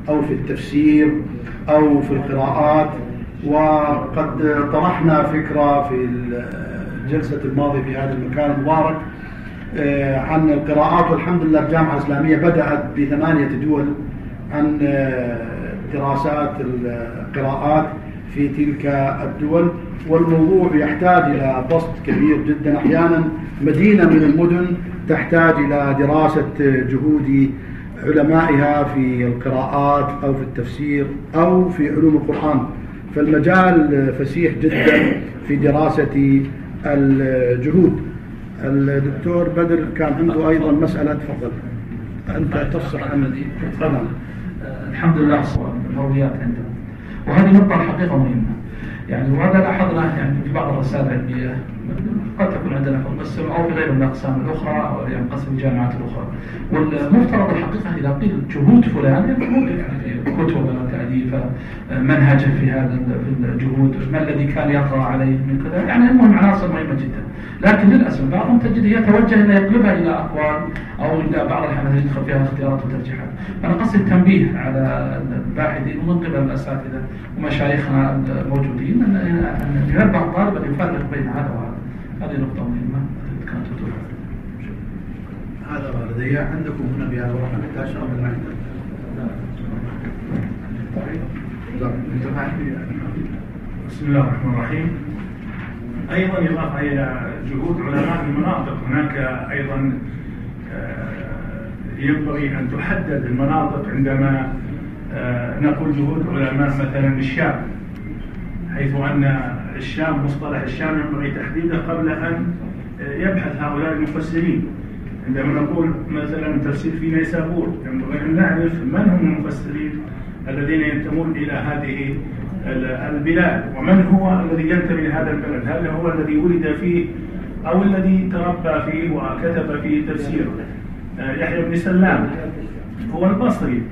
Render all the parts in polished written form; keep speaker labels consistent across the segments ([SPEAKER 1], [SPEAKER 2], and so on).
[SPEAKER 1] أو في التفسير أو في القراءات. وقد طرحنا فكرة في الجلسة الماضية في هذا المكان المبارك عن القراءات، والحمد لله الجامعة الإسلامية بدأت ب8 دول عن دراسات القراءات في تلك الدول، والموضوع يحتاج إلى بسط كبير جدا. أحيانا مدينة من المدن تحتاج إلى دراسة جهود علمائها في القراءات أو في التفسير أو في علوم القرآن، فالمجال فسيح جدا في دراسة الجهود. الدكتور بدر كان عنده أيضا مسألة، تفضل أنت تفصح عن
[SPEAKER 2] الحمد لله المرويات عندنا، وهذه نقطة الحقيقة مهمة يعني، وهذا لاحظناه يعني في بعض الرسائل العلمية قد تكون عندنا في القسم أو في غير الأقسام الأخرى أو يعني قسم الجامعات الأخرى. والمفترض الحقيقة إذا قيل جهود فلان يعني في كتب تأليف منهجا في هذا الجهود، ما الذي كان يقرأ عليه من كذا، يعني المهم عناصر مهمة جدا. لكن للأسف بعضهم تجد يتوجه أن يقلبها إلى أقوال أو إلى بعض الأحيان يدخل فيها اختيارات وترجيحات. أنا قصدي التنبيه على الباحثين ومن قبل الأساتذة ومشايخنا الموجودين أن ينبه الطالب أن يفرق بين هذا وهذا. هذه نقطة مهمة كانت تطرح.
[SPEAKER 1] هذا لدي عندكم هنا بهذا الورقة نحتاج شرح المعدة.
[SPEAKER 3] بسم الله الرحمن الرحيم. أيضا إضافة إلى جهود علماء المناطق، هناك أيضا ينبغي أن تحدد المناطق عندما نقول جهود علماء مثلا الشام، حيث أن الشام مصطلح الشام ينبغي تحديده قبل أن يبحث هؤلاء المفسرين. عندما نقول مثلا تفسير في نيسابور ينبغي أن نعرف من هم المفسرين الذين ينتمون إلى هذه البلاد، ومن هو الذي ينتمي لهذا البلد، هل هو الذي ولد فيه أو الذي تربى فيه وكتب فيه تفسيره. يحيى بن سلام هو البصري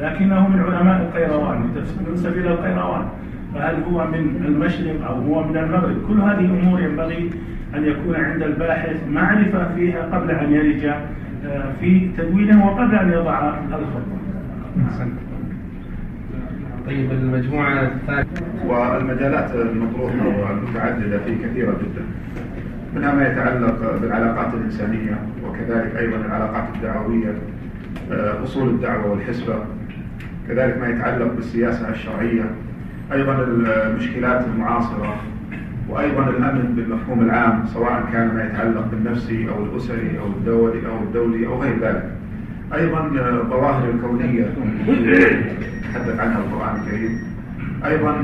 [SPEAKER 3] لكنه من علماء القيروان، من سبيل القيروان، فهل هو من المشرق أو هو من المغرب؟ كل هذه أمور ينبغي أن يكون عند الباحث معرفة فيها قبل أن يلج في تدوينه وقبل أن يضع الخطة.
[SPEAKER 4] طيب المجموعة الثالثة.
[SPEAKER 5] والمجالات المطروحة والمتعددة فيه كثيرة جدا، منها ما يتعلق بالعلاقات الإنسانية، وكذلك أيضا العلاقات الدعوية، أصول الدعوة والحسبة، كذلك ما يتعلق بالسياسة الشرعية، أيضا المشكلات المعاصرة، وأيضا الأمن بالمفهوم العام سواء كان ما يتعلق بالنفسي أو الأسري أو الدولي أو غير ذلك. أيضا الظواهر الكونية يتحدث عنها القرآن الكريم، أيضا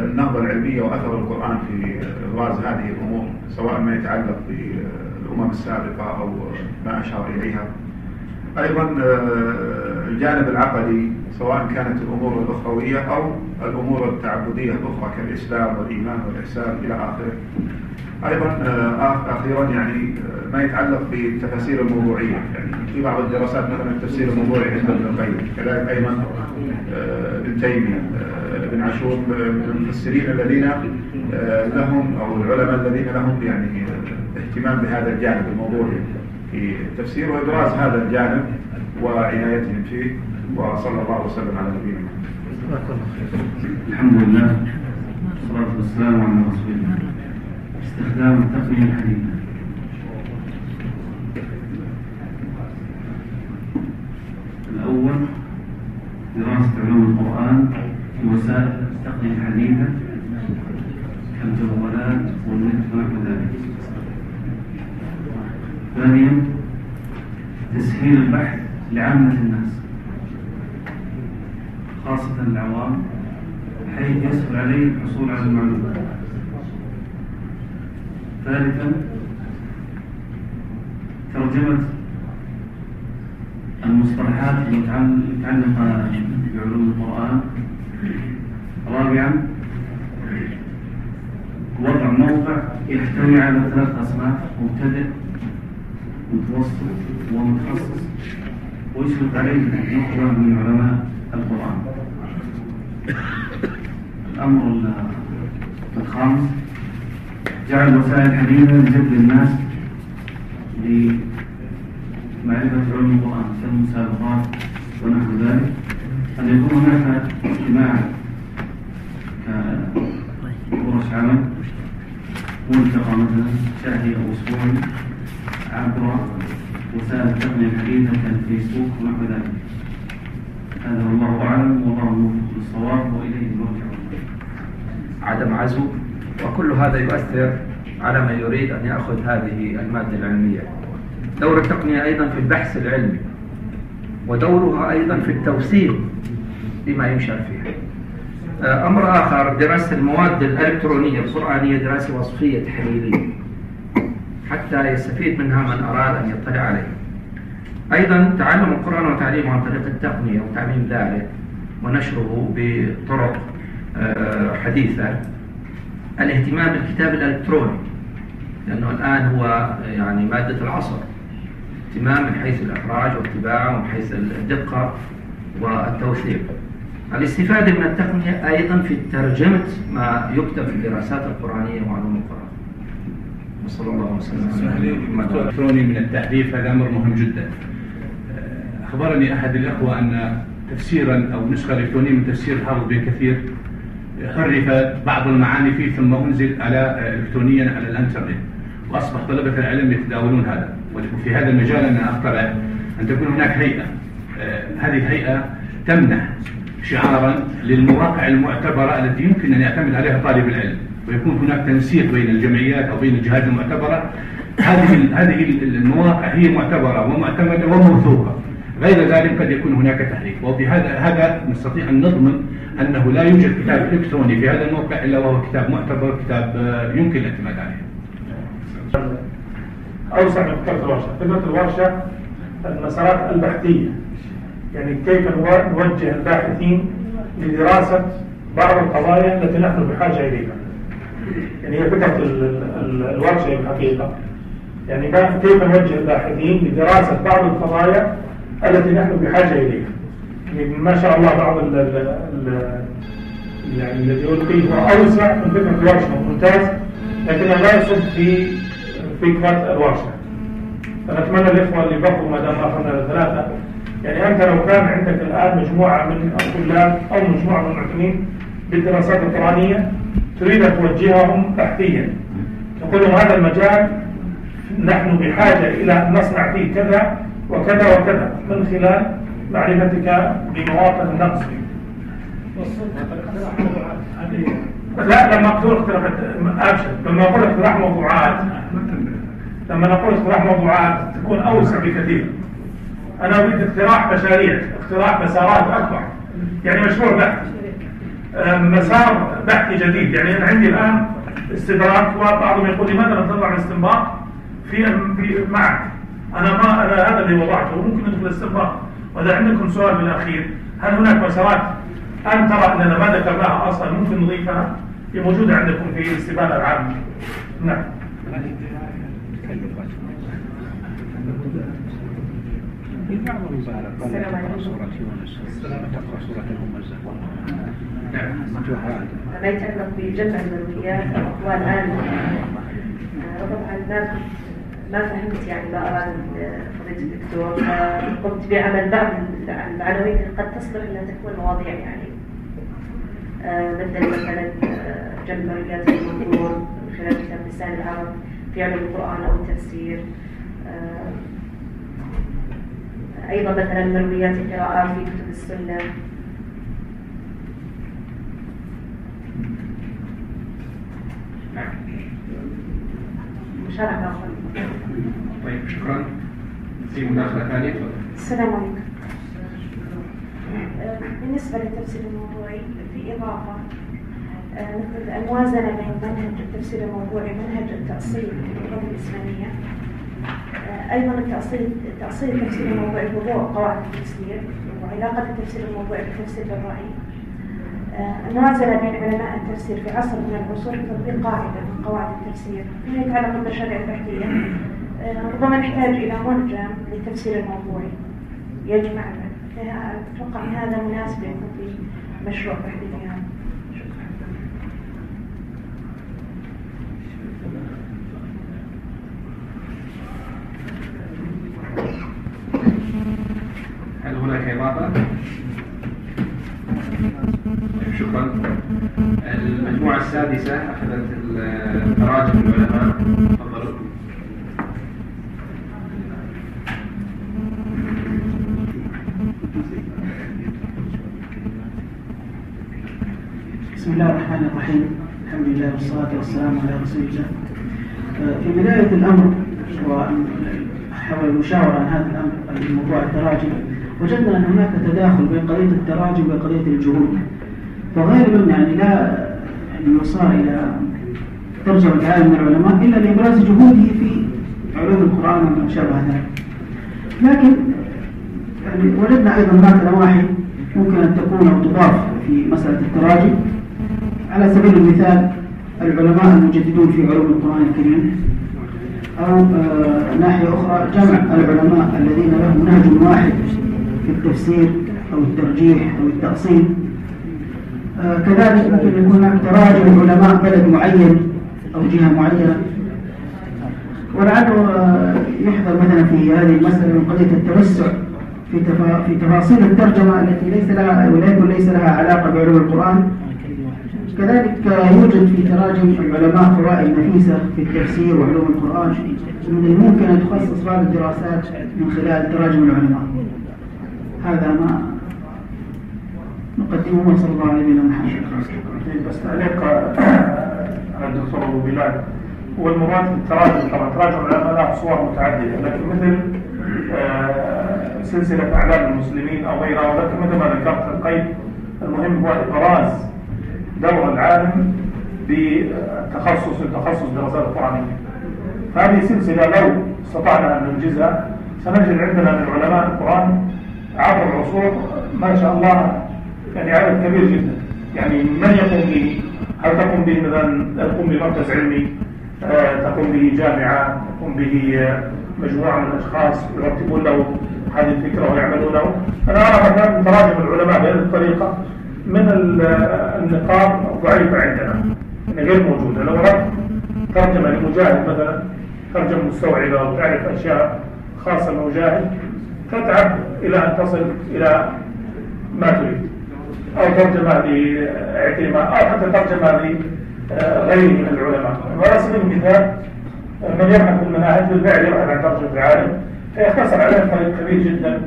[SPEAKER 5] النهضة العلمية وأثر القرآن في إبراز هذه الأمور سواء ما يتعلق بالأمم السابقة أو ما أشار إليها، أيضا الجانب العقدي سواء كانت الأمور الأخروية أو الأمور التعبدية الأخرى كالإسلام والإيمان والإحسان إلى آخره. أيضا أخيرا يعني ما يتعلق بالتفاسير الموضوعية، يعني في بعض الدراسات مثلا التفسير الموضوعي عند ابن القيم، كذلك أيضا ابن تيمية، ابن عاشور، من المفسرين الذين لهم أو العلماء الذين لهم يعني اهتمام بهذا الجانب الموضوعي في التفسير وإبراز هذا الجانب وعنايتهم فيه. وصلى الله وسلم على نبينا محمد.
[SPEAKER 6] الحمد لله والصلاة والسلام على رسول الله. استخدام التقنية الحديثة. الأول دراسة علوم القرآن في وسائل التقنية الحديثة كالجوالات والنت ونحو ذلك. ثانيا تسهيل البحث لعامة الناس خاصة العوام حيث يسهل عليه الحصول على المعلومات. ثالثا ترجمة المصطلحات المتعلقة بعلوم القرآن. رابعا وضع موقع يحتوي على 3 أصناف: مبتدئ، متوسط ومتخصص، ويشرف عليه نخبة من علماء القرآن. الأمر الخامس جعل وسائل حديثة لجذب الناس لمعرفة علوم القرآن كالمسابقات ونحو ذلك. قد يكون هناك اجتماع كورش عمل ملتقى مثلا شهري أو أسبوعي عبر وسائل التقنية الحديثة كالفيسبوك ونحو ذلك. هذا والله أعلم والله الموفق للصواب وإليه المرجع.
[SPEAKER 7] عدم عزو، وكل هذا يؤثر على من يريد أن يأخذ هذه المادة العلمية. دور التقنية أيضا في البحث العلمي، ودورها أيضا في التوثيق بما ينشر فيها. أمر آخر، دراسة المواد الإلكترونية القرآنية دراسة وصفية تحليلية حتى يستفيد منها من أراد أن يطلع عليه. أيضا تعلم القرآن وتعليمه عن طريق التقنية وتعليم ذلك ونشره بطرق حديثة. الاهتمام بالكتاب الإلكتروني لأنه الآن هو يعني مادة العصر، اهتمام من حيث الإخراج والطباعة ومن حيث الدقة والتوثيق. الاستفادة من التقنية أيضا في ترجمة ما يكتب في الدراسات القرآنية وعلوم القرآن. وصلى الله وسلم على محمد.
[SPEAKER 3] الإلكتروني من التحريف هذا أمر مهم جدا. أخبرني أحد الأخوة أن تفسيرا أو نسخة إلكترونية من تفسير الحافظ بن كثير حرفت بعض المعاني فيه ثم أنزل إلكترونيا على الإنترنت، وأصبح طلبة العلم يتداولون هذا. وفي هذا المجال أنا أقترح أن تكون هناك هيئة، هذه الهيئة تمنح شعارا للمواقع المعتبرة التي يمكن أن يعتمد عليها طالب العلم، ويكون هناك تنسيق بين الجمعيات أو بين الجهات المعتبرة. هذه المواقع هي معتبرة ومعتمدة وموثوقة، غير ذلك قد يكون هناك تحريف. وبهذا نستطيع أن نضمن أنه لا يوجد كتاب إلكتروني في هذا الموقع إلا وهو كتاب معتبر، كتاب يمكن الاعتماد عليه.
[SPEAKER 8] أوسع من فكرة الورشة. فكرة الورشة المسارات البحثية، يعني كيف نوجه الباحثين لدراسة بعض القضايا التي نحن بحاجة إليها. يعني هي فكرة الورشة الحقيقة، يعني كيف نوجه الباحثين لدراسة بعض القضايا التي نحن بحاجة إليها. يعني ما شاء الله بعض يعني الذي يلقيه هو أوسع من فكرة الورشة، ممتاز، لكنه لا يصب في فكرة الورشة. فنتمنى الإخوة اللي بقوا ما دام أخذنا الثلاثة، يعني أنت لو كان عندك الآن مجموعة من الطلاب أو مجموعة من المعتنين بالدراسات القرآنية تريد أن توجههم بحثيا، تقول لهم هذا المجال نحن بحاجة إلى أن نصنع فيه كذا وكذا وكذا من خلال معرفتك بمواطن النقص فيه. لا، لما أقول اقتراح أبشر، لما أقول اقتراح موضوعات، لما نقول اقتراح موضوعات تكون أوسع بكثير. أنا أريد اقتراح مشاريع، اقتراح مسارات أكبر، يعني مشروع بحث، مسار بحثي جديد. يعني أنا عندي الآن استدراك، وبعضهم يقول لماذا نطلع الاستنباط في معك؟ أنا هذا اللي وضعته، ممكن ندخل الاستنباط. وإذا عندكم سؤال بالأخير، هل هناك مسارات أن ترى أننا ما ذكرناها أصلا ممكن نضيفها؟ هي موجودة عندكم في الاستبانة العامة. نعم.
[SPEAKER 9] السلام عليكم. سورة الممزة. ما يتعلق بجمع المرويات أو الآن طبعا ما فهمت يعني ما أراد فضيلة الدكتور، قمت بعمل بعض العناوين قد تصلح أنها تكون مواضيع، يعني مثلا جمع المرويات المنظور من خلال كتاب لسان العرب في علم القرآن أو التفسير، أيضا مثلا مرويات القراءات في كتب السنة. مشاركة أخرى.
[SPEAKER 7] طيب شكرا. في مداخلة ثانية.
[SPEAKER 9] السلام عليكم. بالنسبة للتفسير الموضوعي في إضافة مثل الموازنة بين منهج التفسير الموضوعي ومنهج التأصيل في اللغة الإسلامية. أيضا تأصيل التفسير الموضوعي بوضوء قواعد التفسير وعلاقة التفسير الموضوعي بالتفسير بالرأي. الموازنة بين علماء التفسير في عصر من العصور بتطبيق قاعدة من قواعد التفسير فيما يتعلق بالمشاريع البحثية. ربما نحتاج إلى منجم للتفسير الموضوعي يجمع. أتوقع أن هذا مناسب يكون في مشروع بحثي في هذا.
[SPEAKER 7] هل هناك إضافة؟
[SPEAKER 4] شكرا. المجموعة السادسة أخذت تراجم العلماء. تفضلوا.
[SPEAKER 10] بسم الله الرحمن الرحيم. الحمد لله والصلاة والسلام على رسول الله. في بداية الأمر وحول المشاورة عن هذا الأمر الموضوع التراجم، وجدنا أن هناك تداخل بين قضية التراجم وقضية الجهود، فغالبا يعني لا يصار إلى ترجمة عالم من العلماء إلا لإبراز جهوده في علوم القرآن وما شابه ذلك. لكن يعني وجدنا أيضا هناك نواحي ممكن أن تكون أو تضاف في مسألة التراجم. على سبيل المثال العلماء المجددون في علوم القرآن الكريم، أو ناحية أخرى جمع العلماء الذين لهم نهج واحد في التفسير أو الترجيح أو التأصيل. كذلك ممكن يكون هناك تراجم علماء بلد معين أو جهة معينة، ولعله يحضر مثلا في هذه المسألة من قضية التوسع في تفاصيل الترجمة التي ليس لها علاقة بعلوم القرآن. كذلك يوجد في تراجم العلماء فوائد نفيسة في التفسير وعلوم القرآن، من الممكن أن تخصص بعض الدراسات من خلال تراجم العلماء. هذا ما نقدمه وصلى الله على نبينا محمد.
[SPEAKER 8] بس تعليق على الدكتور أبو بلال، والمراد بالتراجم طبعا تراجم العلماء له صور متعددة، لكن مثل سلسلة أعلام المسلمين أو غيرها، ولكن مثل ما ذكرت القيد المهم هو إبراز دور العالم بتخصص دراسات القرآنية. هذه سلسلة لو استطعنا أن ننجزها سنجد عندنا من علماء القرآن عبر العصور ما شاء الله يعني عدد كبير جدا. يعني من يقوم به، هل تقوم به مثلا تقوم بمركز علمي، تقوم به جامعة، تقوم به مجموعة من الأشخاص يرتبون له هذه الفكرة ويعملون له. أنا أرى مثلا تراجم العلماء بهذه الطريقة من النقاط الضعيفة عندنا، غير موجودة. لو أردت ترجمة لمجاهد مثلا، ترجمة مستوعبة وتعرف أشياء خاصة بمجاهد، تتعب إلى أن تصل إلى ما تريد، أو ترجمة لاعتماد، أو حتى ترجمة لغيره من العلماء. وعلى سبيل المثال من يبحث في المناهج بالفعل يبحث عن ترجمة العالم، فيختصر عليه طريق كبير جدا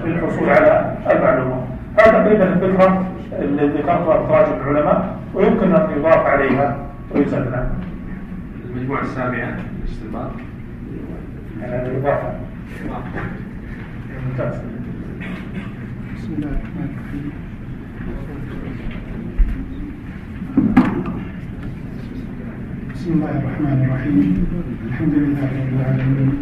[SPEAKER 8] للحصول على المعلومات. هذا تقريبا الفكرة اللي ذكرتها تراجم العلماء، ويمكن أن يضاف عليها ويزاد عنها.
[SPEAKER 4] المجموعة السابعة الاستنباط.
[SPEAKER 8] الإضافة. ممتاز.
[SPEAKER 10] بسم الله الرحمن الرحيم. بسم الله الرحمن الرحيم. الحمد لله رب العالمين،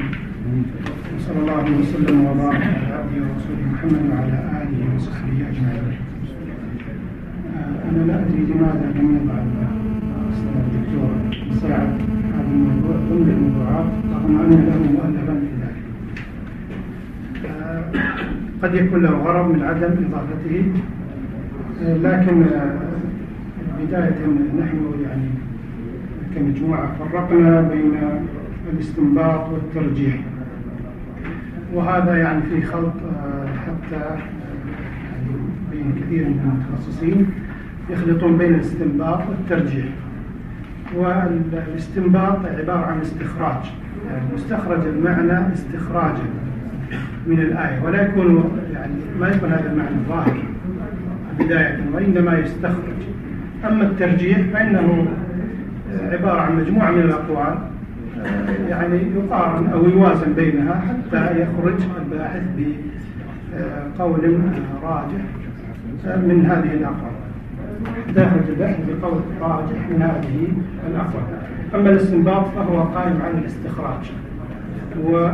[SPEAKER 10] وصلى الله وسلم وبارك على عبده ورسوله محمد وعلى آله وصحبه أجمعين. أنا لا أدري لماذا لم يضع أصلا الدكتور مساعد هذا الموضوع ضمن الموضوعات رغم أن له مؤلفا في ذلك. قد يكون له غرض من عدم إضافته، لكن بداية نحن يعني كمجموعة فرقنا بين الاستنباط والترجيح، وهذا يعني في خلط حتى يعني بين كثير من المتخصصين يخلطون بين الاستنباط والترجيح. والاستنباط عبارة عن استخراج، يعني مستخرج المعنى استخراجا من الآية، ولا يكون يعني ما يكون هذا المعنى ظاهر بداية، وإنما يستخرج. أما الترجيح فإنه عبارة عن مجموعة من الأقوال يعني يقارن أو يوازن بينها حتى يخرج الباحث بقول راجح من هذه الأقوال، داخل البحث بقول راجح من هذه الأقوال. أما الاستنباط فهو قائم على الاستخراج، و